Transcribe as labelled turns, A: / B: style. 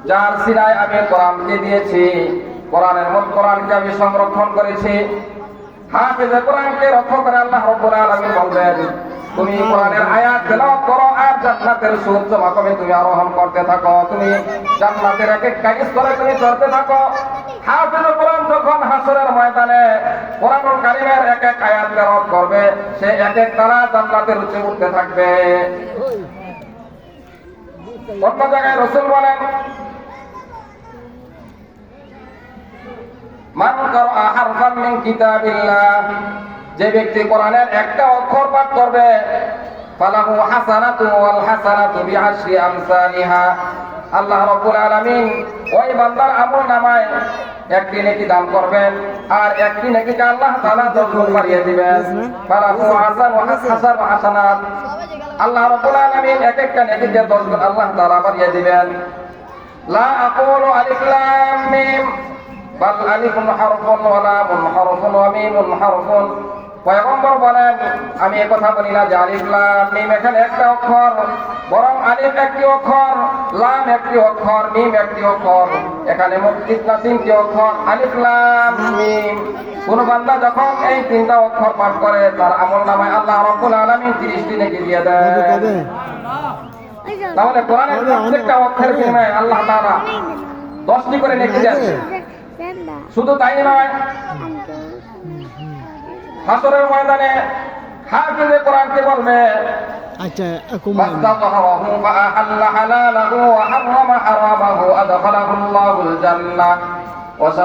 A: যার সিনায় আমি কোরআনকে দিয়েছি, কোরআনকে আমি সংরক্ষণ করেছি। হাফেজে কোরআনকে রক্ষা করে আল্লাহ রাব্বুল আলামিন বলবেন, তুমি কোরআনের আয়াত তেলাওয়াত করো আর জান্নাতের সুদ জমাকমে তুমি আরোহণ করতে থাকো, তুমি জান্নাতের এক একটা স্তরে তুমি চড়তে থাকো। হাফেজে কোরআন যখন হাসরের ময়দানে কোরআনুল কারীমের এক এক আয়াত তেলাওয়াত করবে, সে এক এক তারা জান্নাতের উচ্চে উঠতে থাকবে। অন্য জায়গায় রাসূল বলেন, মান ক্বারা হারফান মিন কিতাবিল্লাহ, যে ব্যক্তি কোরআনের একটা অক্ষর পাঠ করবে, ফালাহু হাসানাতু ওয়াল হাসানাতু বিআশরি আমসালিহা, আল্লাহ রাব্বুল আলামিন ওই বান্দার আমলনামায় একটি নেকি দান করবেন আর একটি নেকিকে আল্লাহ তাআলা 10 গুণ বাড়িয়ে দিবেন। ফালাহু হাসান হাসানাত, আল্লাহ রাব্বুল আলামিন এক একটা নেকিকে 10 গুণ আল্লাহ তাআলা বাড়িয়ে দিবেন। লা আকুলু আলিফ লাম মিম বাল আলিফুন হারফুন ওয়া লামুন হারফুন ওয়া মিমুন হারফুন। পয়গম্বর বলেন, আমি এই কথা বলি না যে আলিফ লাম মিম এখানে একটা অক্ষর, বরং আলিফ একটি অক্ষর, লাম একটি অক্ষর, মিম একটি অক্ষর। এখানে মোট তিনটি অক্ষর, আলিফ লাম মিম। কোন বান্দা যখন এই তিনটা অক্ষর পাঠ করে, তার আমলনামায় আল্লাহ রাব্বুল আলামিন 30টি নেকি দিয়ে দেন। তাহলে কোরআনের প্রত্যেকটা অক্ষরের বিনিময়ে আল্লাহ তাআলা 10টি করে নেকি দেন। শুধু তাই নয়, হাসরের ময়দানে হাফেজে কোরআনকে বলবে, আচ্ছা ফাস্তাযহারাহু ফাআহাল্লা হালালাহু ওয়া হাররামা হারামাহু আদখালাহুল্লাহুল জান্নাহ।